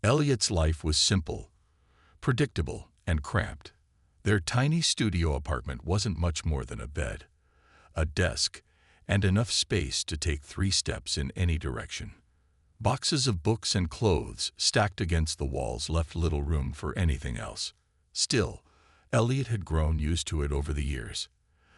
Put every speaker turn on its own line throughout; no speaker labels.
Elliot's life was simple, predictable, and cramped. Their tiny studio apartment wasn't much more than a bed, a desk, and enough space to take 3 steps in any direction. Boxes of books and clothes stacked against the walls left little room for anything else. Still, Elliot had grown used to it over the years.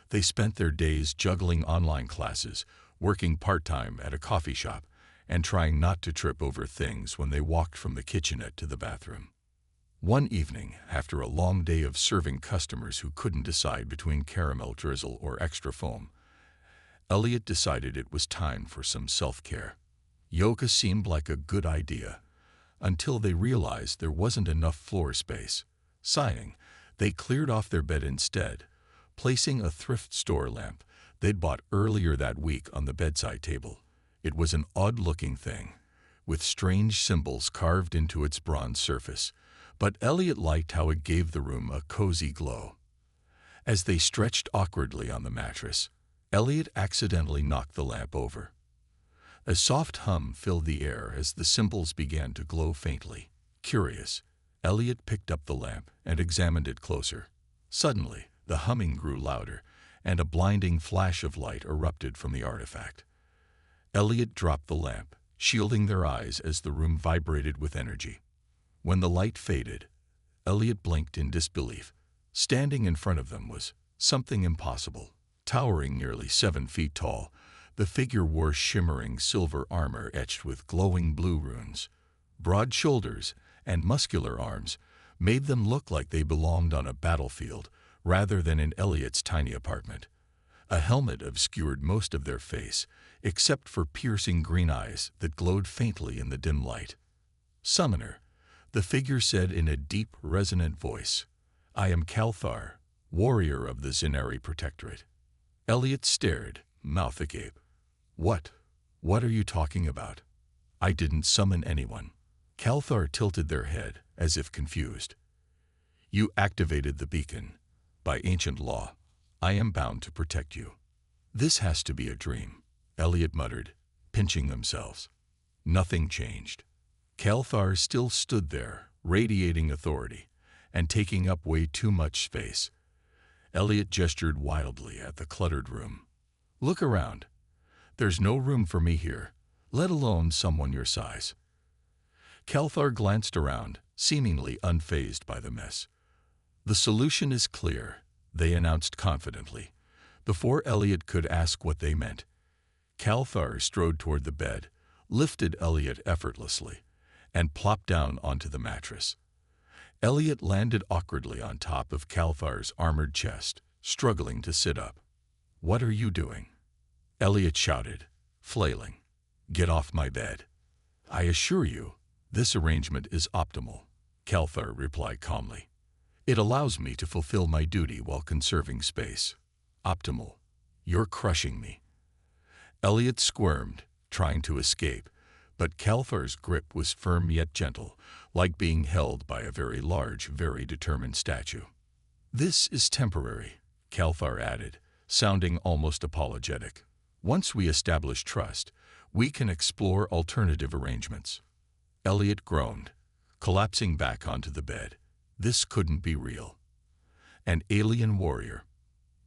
They spent their days juggling online classes, working part-time at a coffee shop, and trying not to trip over things when they walked from the kitchenette to the bathroom. One evening, after a long day of serving customers who couldn't decide between caramel drizzle or extra foam, Elliot decided it was time for some self-care. Yoga seemed like a good idea, until they realized there wasn't enough floor space. Sighing, they cleared off their bed instead, placing a thrift store lamp they'd bought earlier that week on the bedside table. It was an odd-looking thing, with strange symbols carved into its bronze surface, but Elliot liked how it gave the room a cozy glow. As they stretched awkwardly on the mattress, Elliot accidentally knocked the lamp over. A soft hum filled the air as the symbols began to glow faintly. Curious, Elliot picked up the lamp and examined it closer. Suddenly, the humming grew louder, and a blinding flash of light erupted from the artifact. Elliot dropped the lamp, shielding their eyes as the room vibrated with energy. When the light faded, Elliot blinked in disbelief. Standing in front of them was something impossible. Towering nearly 7 feet tall, the figure wore shimmering silver armor etched with glowing blue runes. Broad shoulders and muscular arms made them look like they belonged on a battlefield rather than in Elliot's tiny apartment. A helmet obscured most of their face, except for piercing green eyes that glowed faintly in the dim light. "Summoner," the figure said in a deep, resonant voice. "I am Calthar, warrior of the Zinari Protectorate." Elliot stared, mouth agape. What are you talking about? I didn't summon anyone." Calthar tilted their head, as if confused. "You activated the beacon. By ancient law, I am bound to protect you." "This has to be a dream," Elliot muttered, pinching themselves. Nothing changed. Calthar still stood there, radiating authority, and taking up way too much space. Elliot gestured wildly at the cluttered room. "Look around. There's no room for me here, let alone someone your size." Calthar glanced around, seemingly unfazed by the mess. "The solution is clear," they announced confidently. Before Elliot could ask what they meant, Calthar strode toward the bed, lifted Elliot effortlessly, and plopped down onto the mattress. Elliot landed awkwardly on top of Calthar's armored chest, struggling to sit up. "What are you doing?" Elliot shouted, flailing. "Get off my bed." "I assure you, this arrangement is optimal," Calthar replied calmly. "It allows me to fulfill my duty while conserving space." "Optimal? You're crushing me." Elliot squirmed, trying to escape, but Calthar's grip was firm yet gentle, like being held by a very large, very determined statue. "This is temporary," Calthar added, sounding almost apologetic. "Once we establish trust, we can explore alternative arrangements." Elliot groaned, collapsing back onto the bed. This couldn't be real. An alien warrior,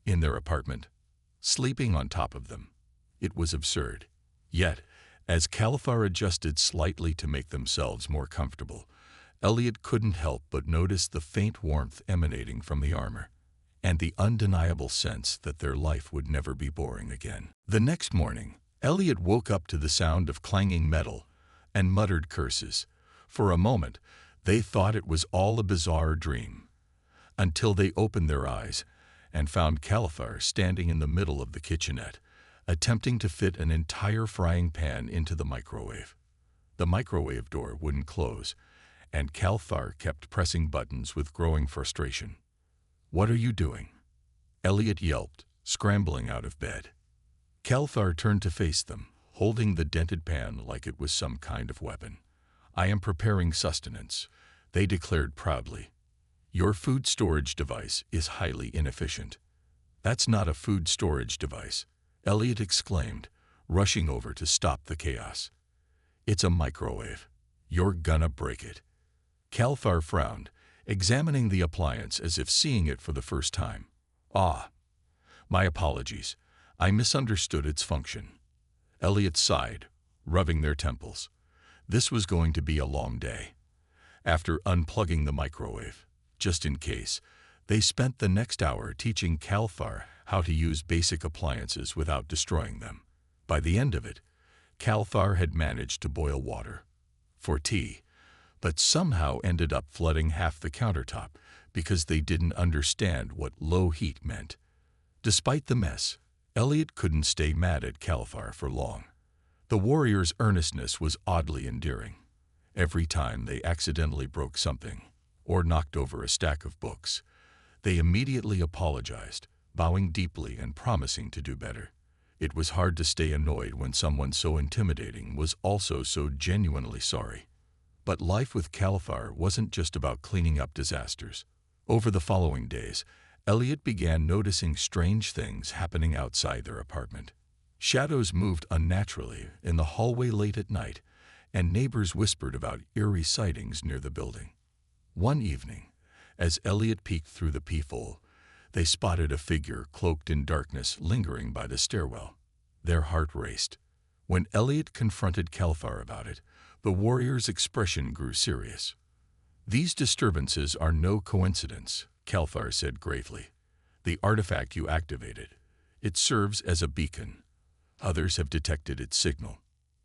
in their apartment, sleeping on top of them. It was absurd. Yet, as Calthar adjusted slightly to make themselves more comfortable, Elliot couldn't help but notice the faint warmth emanating from the armor, and the undeniable sense that their life would never be boring again. The next morning, Elliot woke up to the sound of clanging metal and muttered curses. For a moment, they thought it was all a bizarre dream, until they opened their eyes and found Calthar standing in the middle of the kitchenette, attempting to fit an entire frying pan into the microwave. The microwave door wouldn't close, and Calthar kept pressing buttons with growing frustration. "What are you doing?" Elliot yelped, scrambling out of bed. Calthar turned to face them, holding the dented pan like it was some kind of weapon. "I am preparing sustenance," they declared proudly. "Your food storage device is highly inefficient." "That's not a food storage device," Elliot exclaimed, rushing over to stop the chaos. "It's a microwave. You're gonna break it." Calthar frowned, examining the appliance as if seeing it for the first time. "Ah, my apologies. I misunderstood its function." Elliot sighed, rubbing their temples. This was going to be a long day. After unplugging the microwave, just in case, they spent the next hour teaching Calthar how to use basic appliances without destroying them. By the end of it, Calthar had managed to boil water for tea, but somehow ended up flooding half the countertop because they didn't understand what low heat meant. Despite the mess, Elliot couldn't stay mad at Calthar for long. The warrior's earnestness was oddly endearing. Every time they accidentally broke something or knocked over a stack of books, they immediately apologized, bowing deeply and promising to do better. It was hard to stay annoyed when someone so intimidating was also so genuinely sorry. But life with Calthar wasn't just about cleaning up disasters. Over the following days, Elliot began noticing strange things happening outside their apartment. Shadows moved unnaturally in the hallway late at night, and neighbors whispered about eerie sightings near the building. One evening, as Elliot peeked through the peephole, they spotted a figure cloaked in darkness lingering by the stairwell. Their heart raced. When Elliot confronted Calthar about it, the warrior's expression grew serious. "These disturbances are no coincidence," Calthar said gravely. "The artifact you activated, it serves as a beacon. Others have detected its signal."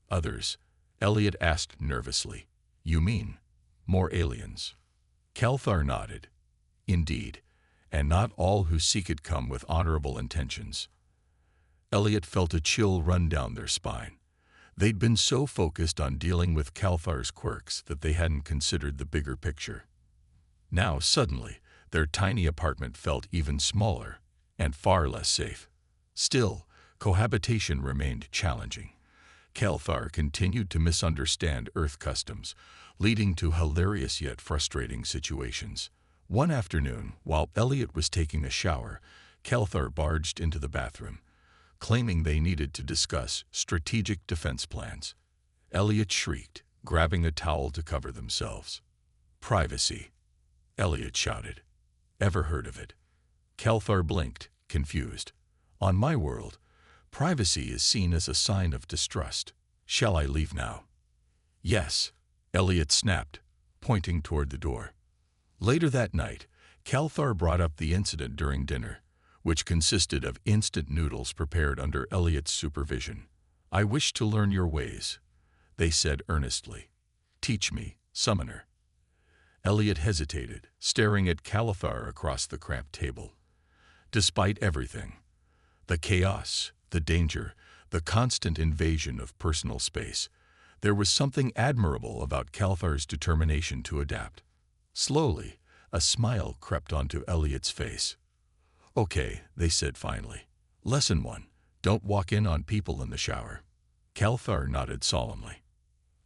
"Others?" Elliot asked nervously. "You mean more aliens?" Calthar nodded. "Indeed, and not all who seek it come with honorable intentions." Elliot felt a chill run down their spine. They'd been so focused on dealing with Calthar's quirks that they hadn't considered the bigger picture. Now, suddenly, their tiny apartment felt even smaller and far less safe. Still, cohabitation remained challenging. Calthar continued to misunderstand Earth customs, leading to hilarious yet frustrating situations. One afternoon, while Elliot was taking a shower, Calthar barged into the bathroom, claiming they needed to discuss strategic defense plans. Elliot shrieked, grabbing a towel to cover themselves. "Privacy," Elliot shouted. "Ever heard of it?" Calthar blinked, confused. "On my world, privacy is seen as a sign of distrust. Shall I leave now?" "Yes," Elliot snapped, pointing toward the door. Later that night, Calthar brought up the incident during dinner, which consisted of instant noodles prepared under Elliot's supervision. "I wish to learn your ways," they said earnestly. "Teach me, summoner." Elliot hesitated, staring at Calthar across the cramped table. Despite everything, the chaos, the danger, the constant invasion of personal space, there was something admirable about Calthar's determination to adapt. Slowly, a smile crept onto Elliot's face. "Okay," they said finally. "Lesson 1. Don't walk in on people in the shower." Calthar nodded solemnly.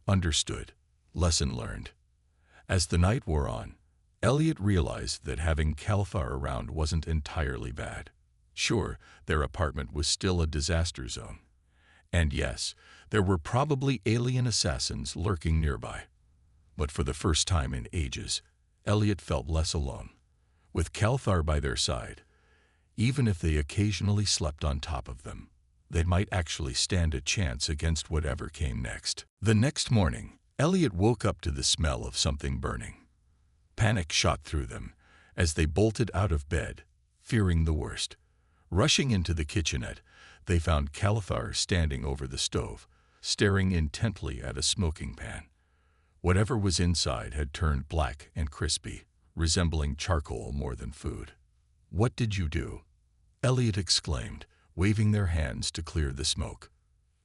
"Understood. Lesson learned." As the night wore on, Elliot realized that having Calthar around wasn't entirely bad. Sure, their apartment was still a disaster zone. And yes, there were probably alien assassins lurking nearby. But for the first time in ages, Elliot felt less alone. With Calthar by their side, even if they occasionally slept on top of them, they might actually stand a chance against whatever came next. The next morning, Elliot woke up to the smell of something burning. Panic shot through them as they bolted out of bed, fearing the worst. Rushing into the kitchenette, they found Calthar standing over the stove, staring intently at a smoking pan. Whatever was inside had turned black and crispy, resembling charcoal more than food. "What did you do?" Elliot exclaimed, waving their hands to clear the smoke.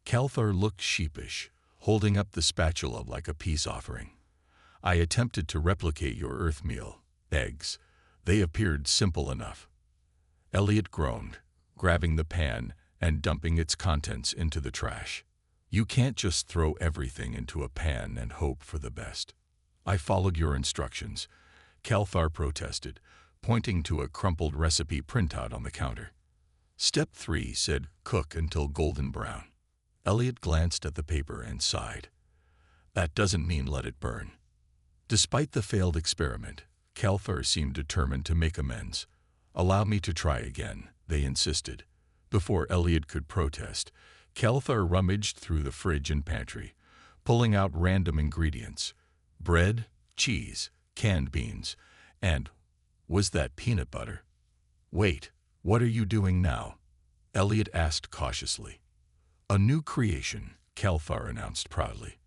Calthar looked sheepish, holding up the spatula like a peace offering. "I attempted to replicate your Earth meal, eggs. They appeared simple enough." Elliot groaned, grabbing the pan and dumping its contents into the trash. "You can't just throw everything into a pan and hope for the best." "I followed your instructions," Calthar protested, pointing to a crumpled recipe printout on the counter. "Step 3 said cook until golden brown." Elliot glanced at the paper and sighed. "That doesn't mean let it burn." Despite the failed experiment, Calthar seemed determined to make amends. "Allow me to try again," they insisted. Before Elliot could protest, Calthar rummaged through the fridge and pantry, pulling out random ingredients: bread, cheese, canned beans, and was that peanut butter? "Wait, what are you doing now?" Elliot asked cautiously. "A new creation," Calthar announced proudly.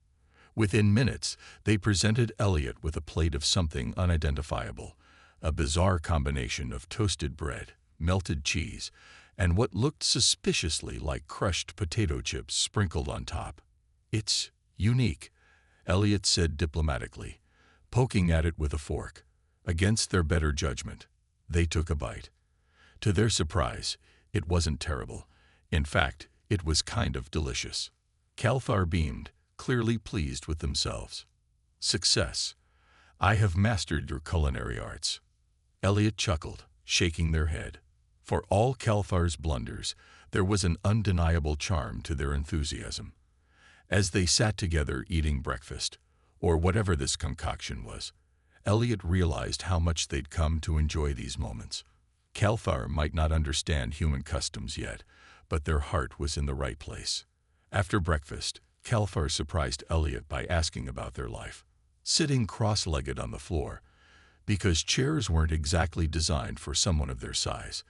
Within minutes, they presented Elliot with a plate of something unidentifiable, a bizarre combination of toasted bread, melted cheese, and what looked suspiciously like crushed potato chips sprinkled on top. "It's unique," Elliot said diplomatically, poking at it with a fork. Against their better judgment, they took a bite. To their surprise, it wasn't terrible. In fact, it was kind of delicious. Calthar beamed, clearly pleased with themselves. "Success. I have mastered your culinary arts." Elliot chuckled, shaking their head. For all Calthar's blunders, there was an undeniable charm to their enthusiasm. As they sat together eating breakfast, or whatever this concoction was, Elliot realized how much they'd come to enjoy these moments. Calthar might not understand human customs yet, but their heart was in the right place. After breakfast, Calthar surprised Elliot by asking about their life. Sitting cross-legged on the floor, because chairs weren't exactly designed for someone of their size,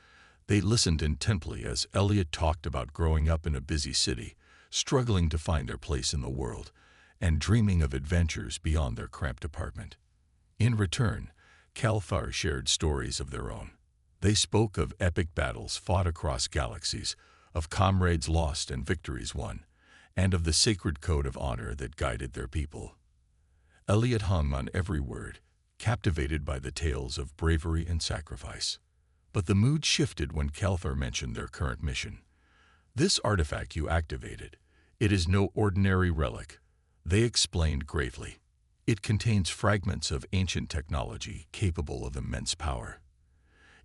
they listened intently as Elliot talked about growing up in a busy city, struggling to find their place in the world, and dreaming of adventures beyond their cramped apartment. In return, Calthar shared stories of their own. They spoke of epic battles fought across galaxies, of comrades lost and victories won, and of the sacred code of honor that guided their people. Elliot hung on every word, captivated by the tales of bravery and sacrifice. But the mood shifted when Calthar mentioned their current mission. "This artifact you activated, it is no ordinary relic," they explained gravely. "It contains fragments of ancient technology capable of immense power.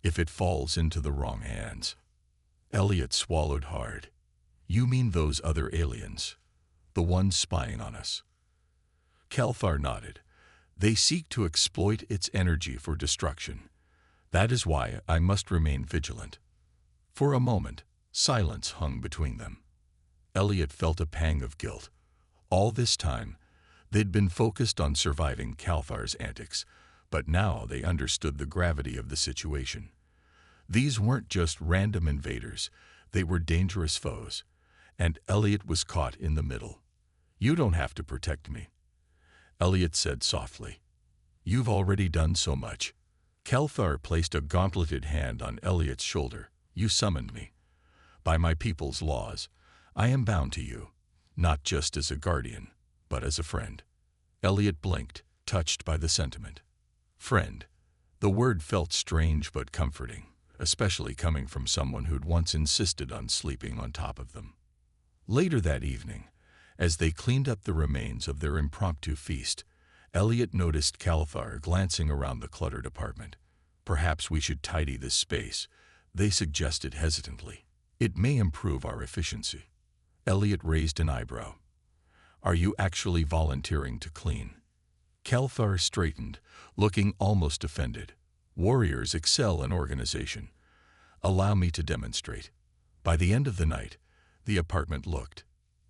If it falls into the wrong hands..." Elliot swallowed hard. "You mean those other aliens, the ones spying on us?" Calthar nodded. "They seek to exploit its energy for destruction. That is why I must remain vigilant." For a moment, silence hung between them. Elliot felt a pang of guilt. All this time, they'd been focused on surviving Calthar's antics, but now they understood the gravity of the situation. These weren't just random invaders, they were dangerous foes, and Elliot was caught in the middle. "You don't have to protect me," Elliot said softly. "You've already done so much." Calthar placed a gauntleted hand on Elliot's shoulder. "You summoned me. By my people's laws, I am bound to you, not just as a guardian, but as a friend." Elliot blinked, touched by the sentiment. Friend. The word felt strange but comforting, especially coming from someone who'd once insisted on sleeping on top of them. Later that evening, as they cleaned up the remains of their impromptu feast, Elliot noticed Calthar glancing around the cluttered apartment. "Perhaps we should tidy this space," they suggested hesitantly. "It may improve our efficiency." Elliot raised an eyebrow. "Are you actually volunteering to clean?" Calthar straightened, looking almost offended. "Warriors excel in organization. Allow me to demonstrate." By the end of the night, the apartment looked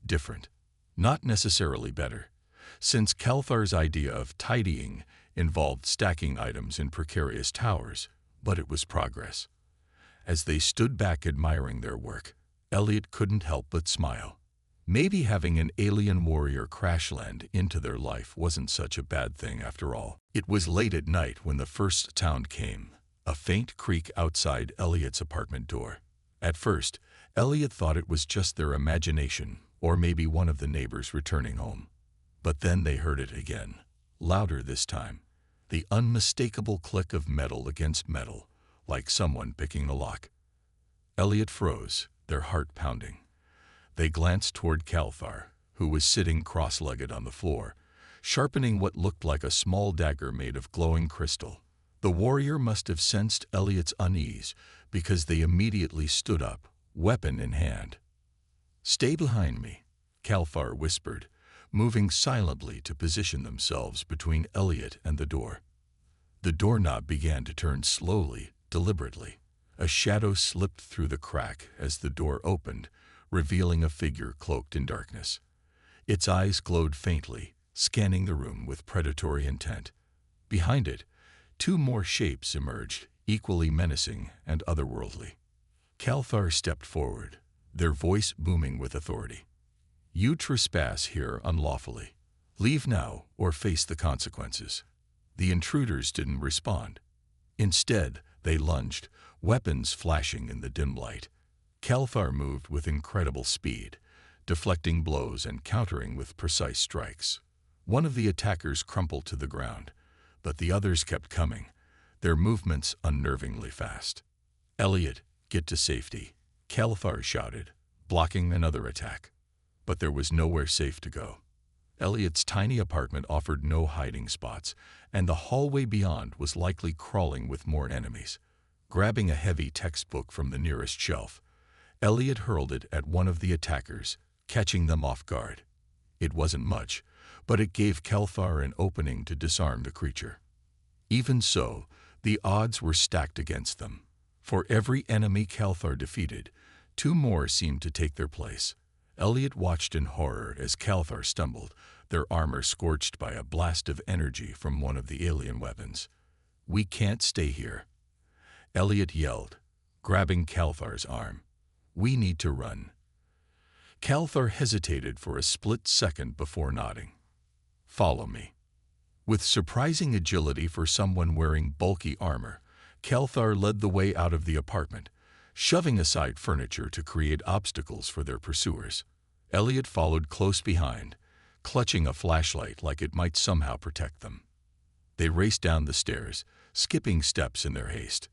different. Not necessarily better, since Calthar's idea of tidying involved stacking items in precarious towers, but it was progress. As they stood back admiring their work, Elliot couldn't help but smile. Maybe having an alien warrior crash land into their life wasn't such a bad thing after all. It was late at night when the first sound came, a faint creak outside Elliot's apartment door. At first, Elliot thought it was just their imagination, or maybe one of the neighbors returning home. But then they heard it again, louder this time, the unmistakable click of metal against metal, like someone picking a lock. Elliot froze, their heart pounding. They glanced toward Calthar, who was sitting cross-legged on the floor, sharpening what looked like a small dagger made of glowing crystal. The warrior must have sensed Elliot's unease, because they immediately stood up, weapon in hand. "Stay behind me," Calthar whispered, moving silently to position themselves between Elliot and the door. The doorknob began to turn slowly, deliberately. A shadow slipped through the crack as the door opened, revealing a figure cloaked in darkness. Its eyes glowed faintly, scanning the room with predatory intent. Behind it, two more shapes emerged, equally menacing and otherworldly. Calthar stepped forward, their voice booming with authority. "You trespass here unlawfully. Leave now or face the consequences." The intruders didn't respond. Instead, they lunged, weapons flashing in the dim light. Calthar moved with incredible speed, deflecting blows and countering with precise strikes. One of the attackers crumpled to the ground, but the others kept coming, their movements unnervingly fast. "Elliot, get to safety," Calthar shouted, blocking another attack. But there was nowhere safe to go. Elliot's tiny apartment offered no hiding spots, and the hallway beyond was likely crawling with more enemies. Grabbing a heavy textbook from the nearest shelf, Elliot hurled it at one of the attackers, catching them off guard. It wasn't much, but it gave Calthar an opening to disarm the creature. Even so, the odds were stacked against them. For every enemy Calthar defeated, two more seemed to take their place. Elliot watched in horror as Calthar stumbled, their armor scorched by a blast of energy from one of the alien weapons. "We can't stay here," Elliot yelled, grabbing Calthar's arm. "We need to run." Calthar hesitated for a split second before nodding. "Follow me." With surprising agility for someone wearing bulky armor, Calthar led the way out of the apartment, shoving aside furniture to create obstacles for their pursuers. Elliot followed close behind, clutching a flashlight like it might somehow protect them. They raced down the stairs, skipping steps in their haste.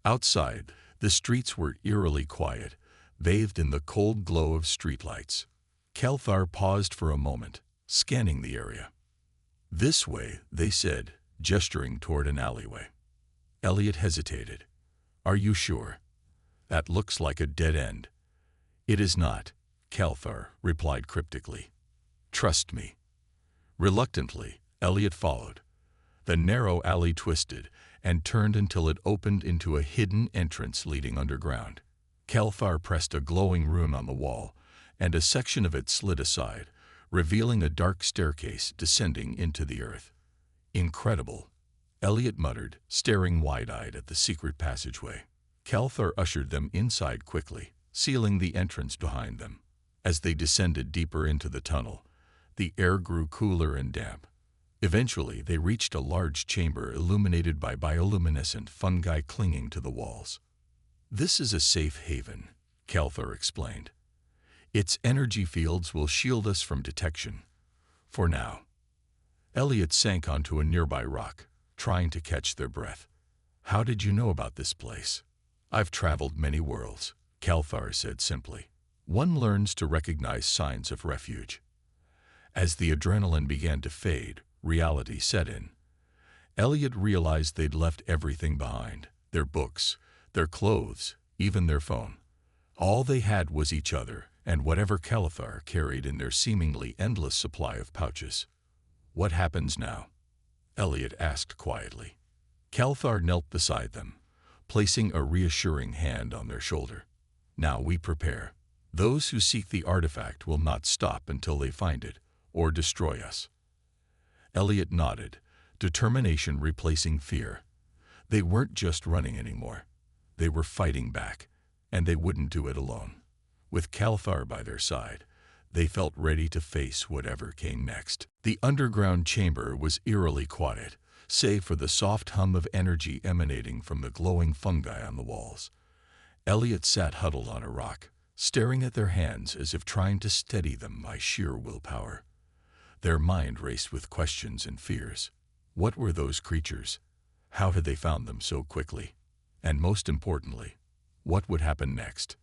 Outside, the streets were eerily quiet, bathed in the cold glow of streetlights. Calthar paused for a moment, scanning the area. "This way," they said, gesturing toward an alleyway. Elliot hesitated. "Are you sure? That looks like a dead end." "It is not," Calthar replied cryptically. "Trust me." Reluctantly, Elliot followed. The narrow alley twisted and turned until it opened into a hidden entrance leading underground. Calthar pressed a glowing rune on the wall, and a section of it slid aside, revealing a dark staircase descending into the earth. "Incredible," Elliot muttered, staring wide-eyed at the secret passageway. Calthar ushered them inside quickly, sealing the entrance behind them. As they descended deeper into the tunnel, the air grew cooler and damp. Eventually, they reached a large chamber illuminated by bioluminescent fungi clinging to the walls. "This is a safe haven," Calthar explained. "Its energy fields will shield us from detection. For now." Elliot sank onto a nearby rock, trying to catch their breath. "How did you know about this place?" "I've traveled many worlds," Calthar said simply. "One learns to recognize signs of refuge." As the adrenaline began to fade, reality set in. Elliot realized they'd left everything behind: their books, their clothes, even their phone. All they had was each other and whatever Calthar carried in their seemingly endless supply of pouches. "What happens now?" Elliot asked quietly. Calthar knelt beside them, placing a reassuring hand on their shoulder. "Now we prepare. Those who seek the artifact will not stop until they find it, or destroy us." Elliot nodded, determination replacing fear. They weren't just running anymore. They were fighting back, and they wouldn't do it alone. With Calthar by their side, they felt ready to face whatever came next. The underground chamber was eerily quiet, save for the soft hum of energy emanating from the glowing fungi on the walls. Elliot sat huddled on a rock, staring at their hands as if trying to steady them by sheer willpower. Their mind raced with questions and fears. What were those creatures? How had they found them so quickly? And most importantly, what would happen next?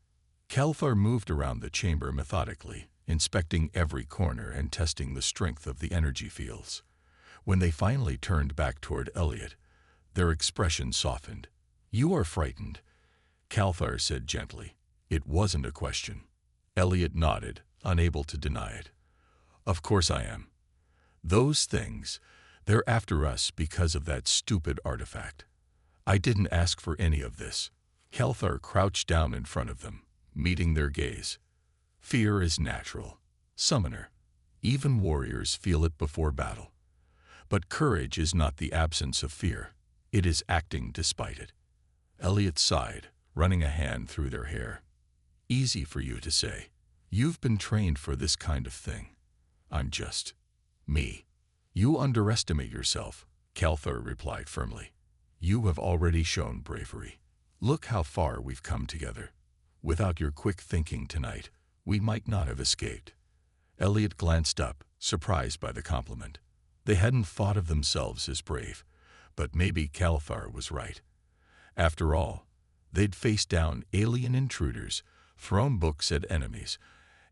Calthar moved around the chamber methodically, inspecting every corner and testing the strength of the energy fields. When they finally turned back toward Elliot, their expression softened. "You are frightened," Calthar said gently. It wasn't a question. Elliot nodded, unable to deny it. Of course I am. Those things, they're after us because of that stupid artifact. I didn't ask for any of this. Kelthar crouched down in front of them, meeting their gaze. Fear is natural. Summoner. Even warriors feel it before battle. But courage is not the absence of fear. It is acting despite it. Elliot sighed, running a hand through their hair. Easy for you to say. You've been trained for this kind of thing. I'm just me. You underestimate yourself, Kelthar replied firmly. You have already shown bravery. Look how far we've come together. Without your quick thinking tonight, we might not have escaped. Elliot glanced up, surprised by the compliment. They hadn't thought of themselves as brave, but maybe Kelthar was right. After all, they'd faced down alien intruders, thrown books at enemies,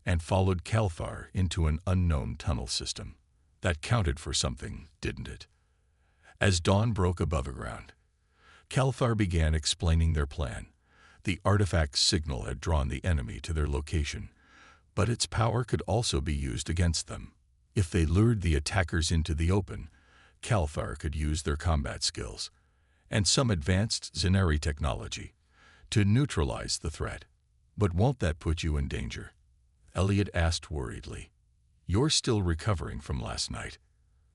and followed Kelthar into an unknown tunnel system. That counted for something, didn't it? As dawn broke above ground, Kelthar began explaining their plan. The artifact's signal had drawn the enemy to their location, but its power could also be used against them. If they lured the attackers into the open, Kelthar could use their combat skills and some advanced Zenari technology to neutralize the threat. But won't that put you in danger? Elliot asked worriedly. You're still recovering from last night.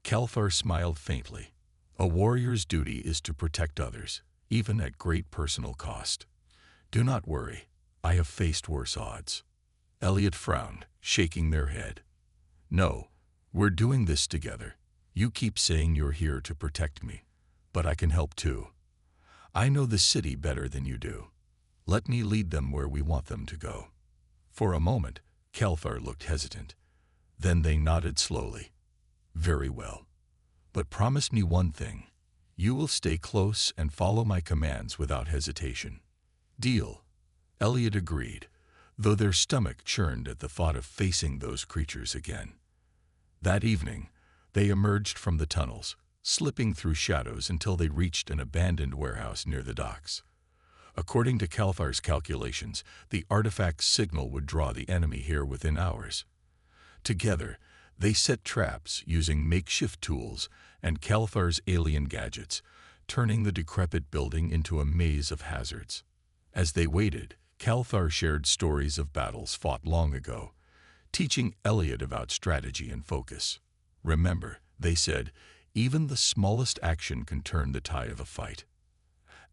Kelthar smiled faintly. A warrior's duty is to protect others, even at great personal cost. Do not worry, I have faced worse odds. Elliot frowned, shaking their head. No, we're doing this together. You keep saying you're here to protect me, but I can help too. I know the city better than you do. Let me lead them where we want them to go. For a moment, Kelthar looked hesitant. Then they nodded slowly. Very well. But promise me one thing. You will stay close and follow my commands without hesitation. Deal. Elliot agreed, though their stomach churned at the thought of facing those creatures again. That evening, they emerged from the tunnels, slipping through shadows until they reached an abandoned warehouse near the docks. According to Kelthar's calculations, the artifact's signal would draw the enemy here within hours. Together, they set traps using makeshift tools and Kelthar's alien gadgets, turning the decrepit building into a maze of hazards. As they waited, Kelthar shared stories of battles fought long ago, teaching Elliot about strategy and focus. Remember, they said, even the smallest action can turn the tide of a fight.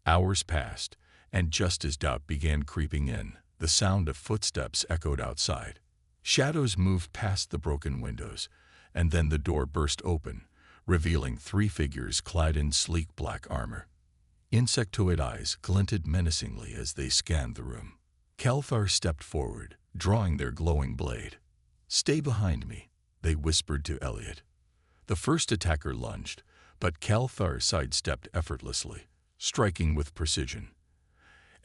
Hours passed, and just as doubt began creeping in, the sound of footsteps echoed outside. Shadows moved past the broken windows, and then the door burst open, revealing 3 figures clad in sleek black armor. Insectoid eyes glinted menacingly as they scanned the room. Kelthar stepped forward, drawing their glowing blade. "Stay behind me," they whispered to Elliot. The first attacker lunged, but Kelthar sidestepped effortlessly, striking with precision.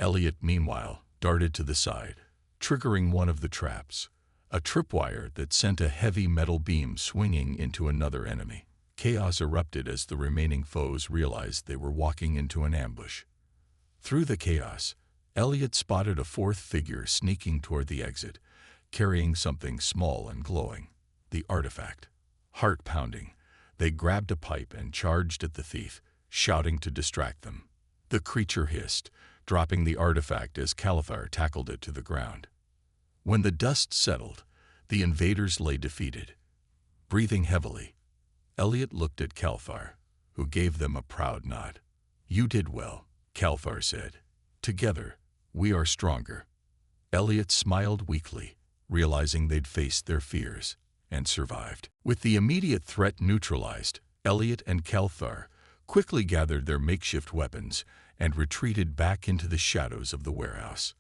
Elliot, meanwhile, darted to the side, triggering one of the traps, a tripwire that sent a heavy metal beam swinging into another enemy. Chaos erupted as the remaining foes realized they were walking into an ambush. Through the chaos, Elliot spotted a 4th figure sneaking toward the exit, carrying something small and glowing. The artifact. Heart pounding, they grabbed a pipe and charged at the thief, shouting to distract them. The creature hissed, dropping the artifact as Kelthar tackled it to the ground. When the dust settled, the invaders lay defeated. Breathing heavily, Elliot looked at Kelthar, who gave them a proud nod. "You did well," Kelthar said. "Together, we are stronger." Elliot smiled weakly, realizing they'd faced their fears and survived. With the immediate threat neutralized, Elliot and Kelthar quickly gathered their makeshift weapons and retreated back into the shadows of the warehouse.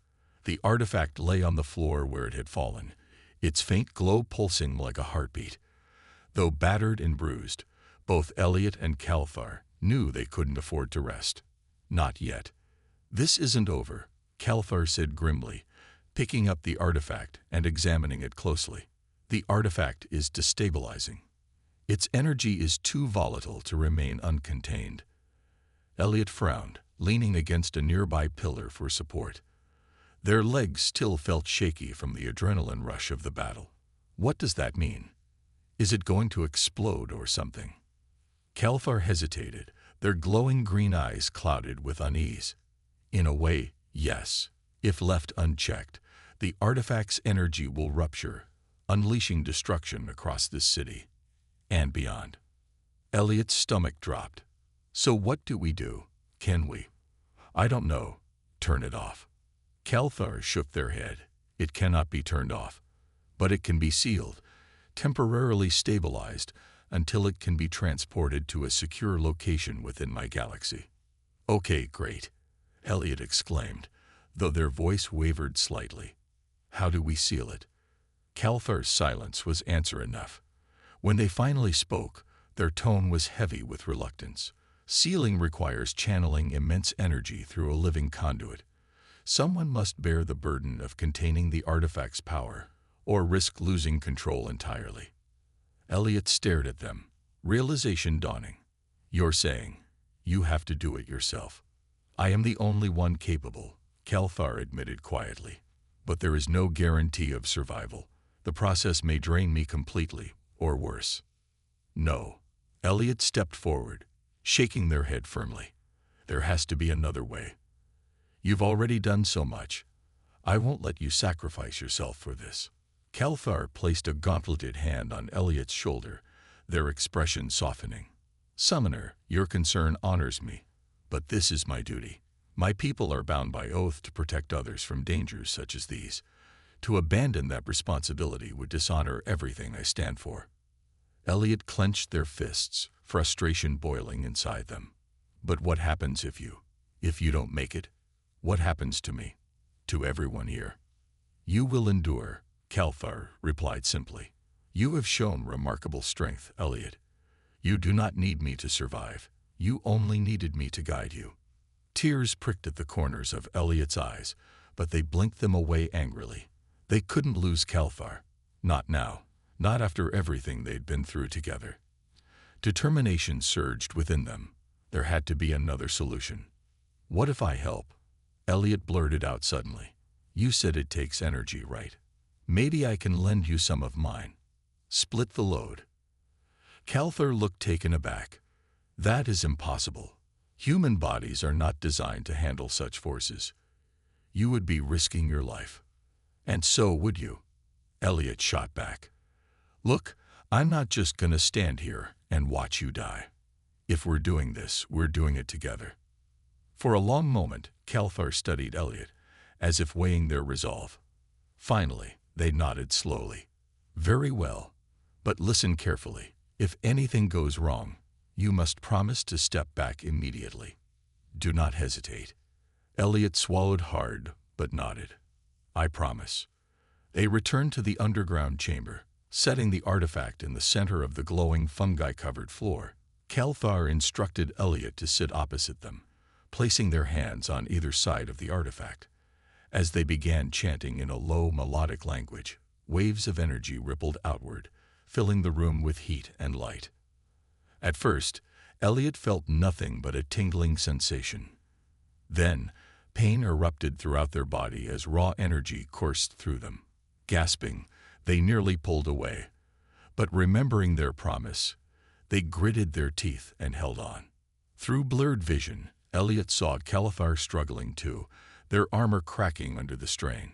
The artifact lay on the floor where it had fallen, its faint glow pulsing like a heartbeat. Though battered and bruised, both Elliot and Kelthar knew they couldn't afford to rest. "Not yet. This isn't over," Kelthar said grimly, picking up the artifact and examining it closely. "The artifact is destabilizing. Its energy is too volatile to remain uncontained." Elliot frowned, leaning against a nearby pillar for support. Their legs still felt shaky from the adrenaline rush of the battle. "What does that mean?" Is it going to explode or something? Kalthar hesitated, their glowing green eyes clouded with unease. In a way, yes. If left unchecked, the artifact's energy will rupture, unleashing destruction across this city and beyond. Elliot's stomach dropped. So what do we do? Can we? I don't know. Turn it off. Kalthar shook their head. It cannot be turned off, but it can be sealed, temporarily stabilized until it can be transported to a secure location within my galaxy. Okay, great, Elliot exclaimed, though their voice wavered slightly. How do we seal it? Kalthar's silence was answer enough. When they finally spoke, their tone was heavy with reluctance. Sealing requires channeling immense energy through a living conduit. Someone must bear the burden of containing the artifact's power, or risk losing control entirely. Elliot stared at them, realization dawning. You're saying, you have to do it yourself. I am the only one capable, Kalthar admitted quietly. But there is no guarantee of survival. The process may drain me completely, or worse. No. Elliot stepped forward, shaking their head firmly. There has to be another way. You've already done so much. I won't let you sacrifice yourself for this. Kalthar placed a gauntleted hand on Elliot's shoulder, their expression softening. Summoner, your concern honors me, but this is my duty. My people are bound by oath to protect others from dangers such as these. To abandon that responsibility would dishonor everything I stand for. Elliot clenched their fists, frustration boiling inside them. But what happens if you don't make it? What happens to me? To everyone here? You will endure, Kalthar replied simply. You have shown remarkable strength, Elliot. You do not need me to survive. You only needed me to guide you. Tears pricked at the corners of Elliot's eyes, but they blinked them away angrily. They couldn't lose Kalthar. Not now. Not after everything they'd been through together. Determination surged within them. There had to be another solution. What if I help? Elliot blurted out suddenly. You said it takes energy, right? Maybe I can lend you some of mine. Split the load. Kalthar looked taken aback. That is impossible. Human bodies are not designed to handle such forces. You would be risking your life. And so would you. Elliot shot back. Look, I'm not just gonna stand here and watch you die. If we're doing this, we're doing it together. For a long moment, Kalthar studied Elliot, as if weighing their resolve. Finally, they nodded slowly. Very well, but listen carefully. If anything goes wrong, you must promise to step back immediately. Do not hesitate. Elliot swallowed hard, but nodded. I promise. They returned to the underground chamber, setting the artifact in the center of the glowing fungi-covered floor. Kalthar instructed Elliot to sit opposite them, placing their hands on either side of the artifact. As they began chanting in a low melodic language, waves of energy rippled outward, filling the room with heat and light. At first, Elliot felt nothing but a tingling sensation. Then, pain erupted throughout their body as raw energy coursed through them. Gasping, they nearly pulled away. But remembering their promise, they gritted their teeth and held on. Through blurred vision, Elliot saw Kalthar struggling too, their armor cracking under the strain.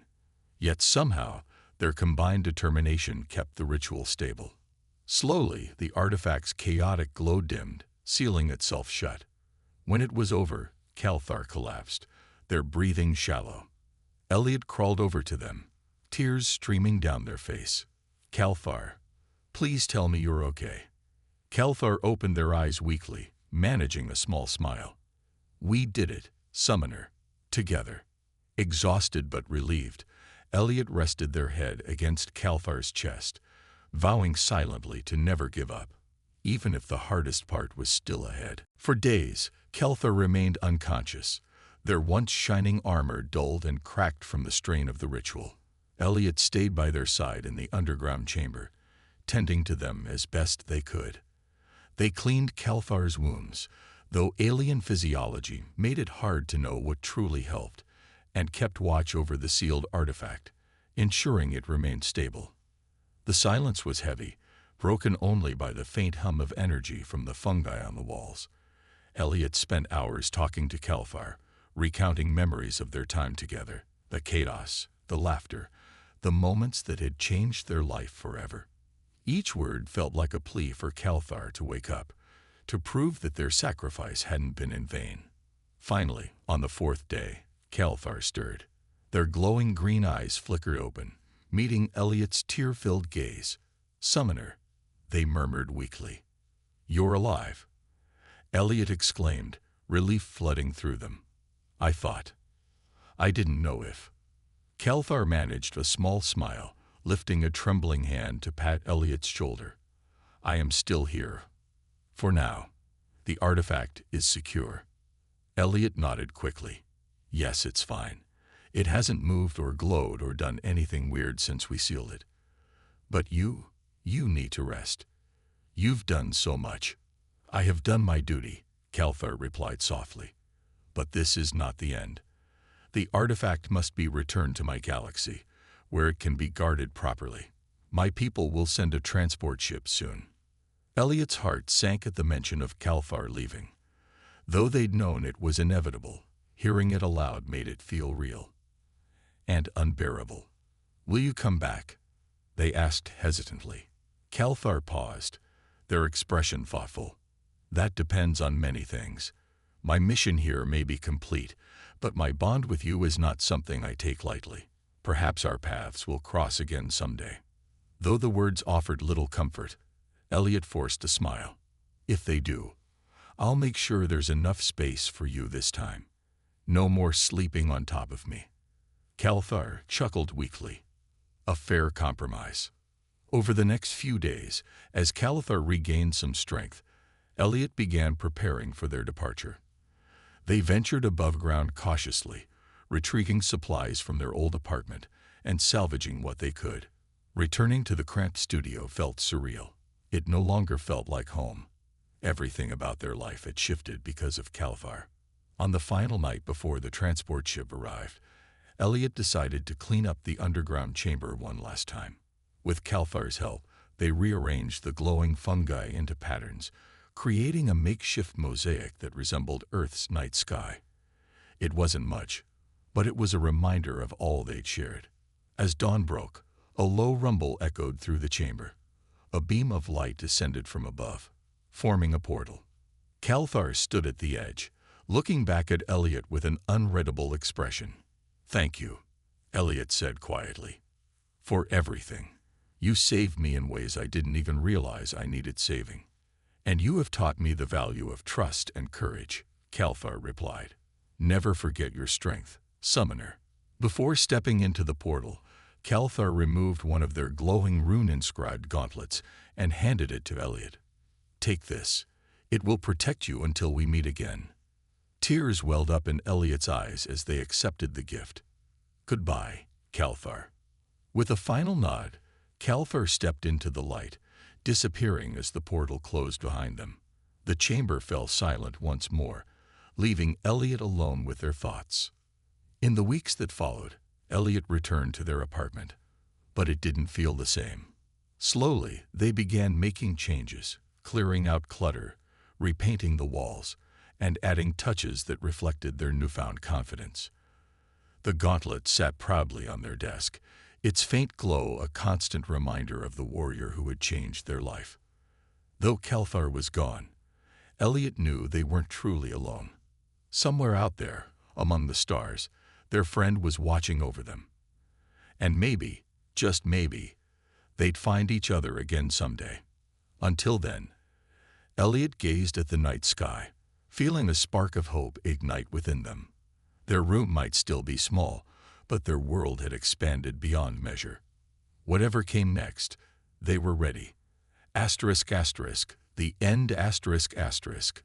Yet somehow, their combined determination kept the ritual stable. Slowly, the artifact's chaotic glow dimmed, sealing itself shut. When it was over, Kalthar collapsed, their breathing shallow. Elliot crawled over to them, tears streaming down their face. Kalthar, please tell me you're okay. Kalthar opened their eyes weakly, managing a small smile. We did it, Summoner. Together. Exhausted but relieved, Elliot rested their head against Kalthar's chest, vowing silently to never give up, even if the hardest part was still ahead. For days, Kalthar remained unconscious, their once shining armor dulled and cracked from the strain of the ritual. Elliot stayed by their side in the underground chamber, tending to them as best they could. They cleaned Kalthar's wounds, though alien physiology made it hard to know what truly helped, and kept watch over the sealed artifact, ensuring it remained stable. The silence was heavy, broken only by the faint hum of energy from the fungi on the walls. Elliot spent hours talking to Calthar, recounting memories of their time together, the chaos, the laughter, the moments that had changed their life forever. Each word felt like a plea for Calthar to wake up, to prove that their sacrifice hadn't been in vain. Finally, on the fourth day, Calthar stirred. Their glowing green eyes flickered open, meeting Elliot's tear-filled gaze. "Summoner," they murmured weakly. "You're alive," Elliot exclaimed, relief flooding through them. "I thought. I didn't know if." Calthar managed a small smile, lifting a trembling hand to pat Elliot's shoulder. "I am still here. For now. The artifact is secure." Elliot nodded quickly. "Yes, it's fine. It hasn't moved or glowed or done anything weird since we sealed it. But you need to rest. You've done so much." "I have done my duty," Calthar replied softly. "But this is not the end. The artifact must be returned to my galaxy, where it can be guarded properly. My people will send a transport ship soon." Elliot's heart sank at the mention of Calthar leaving. Though they'd known it was inevitable, hearing it aloud made it feel real and unbearable. "Will you come back?" they asked hesitantly. Calthar paused, their expression thoughtful. "That depends on many things. My mission here may be complete, but my bond with you is not something I take lightly. Perhaps our paths will cross again someday." Though the words offered little comfort, Elliot forced a smile. "If they do, I'll make sure there's enough space for you this time. No more sleeping on top of me." Calthar chuckled weakly. A fair compromise. Over the next few days, as Calthar regained some strength, Elliot began preparing for their departure. They ventured above ground cautiously, retrieving supplies from their old apartment and salvaging what they could. Returning to the cramped studio felt surreal. It no longer felt like home. Everything about their life had shifted because of Calthar. On the final night before the transport ship arrived, Elliot decided to clean up the underground chamber one last time. With Calthar's help, they rearranged the glowing fungi into patterns, creating a makeshift mosaic that resembled Earth's night sky. It wasn't much, but it was a reminder of all they'd shared. As dawn broke, a low rumble echoed through the chamber. A beam of light descended from above, forming a portal. Calthar stood at the edge, looking back at Elliot with an unreadable expression. "Thank you," Elliot said quietly, "for everything. You saved me in ways I didn't even realize I needed saving. And you have taught me the value of trust and courage," Calthar replied. "Never forget your strength, Summoner." Before stepping into the portal, Calthar removed one of their glowing rune-inscribed gauntlets and handed it to Elliot. "Take this. It will protect you until we meet again." Tears welled up in Elliot's eyes as they accepted the gift. "Goodbye, Calthar." With a final nod, Calthar stepped into the light, disappearing as the portal closed behind them. The chamber fell silent once more, leaving Elliot alone with their thoughts. In the weeks that followed, Elliot returned to their apartment, but it didn't feel the same. Slowly, they began making changes, clearing out clutter, repainting the walls, and adding touches that reflected their newfound confidence. The gauntlet sat proudly on their desk, its faint glow a constant reminder of the warrior who had changed their life. Though Calthar was gone, Elliot knew they weren't truly alone. Somewhere out there, among the stars, their friend was watching over them. And maybe, just maybe, they'd find each other again someday. Until then, Elliot gazed at the night sky, feeling a spark of hope ignite within them. Their room might still be small, but their world had expanded beyond measure. Whatever came next, they were ready. ***, the end ***.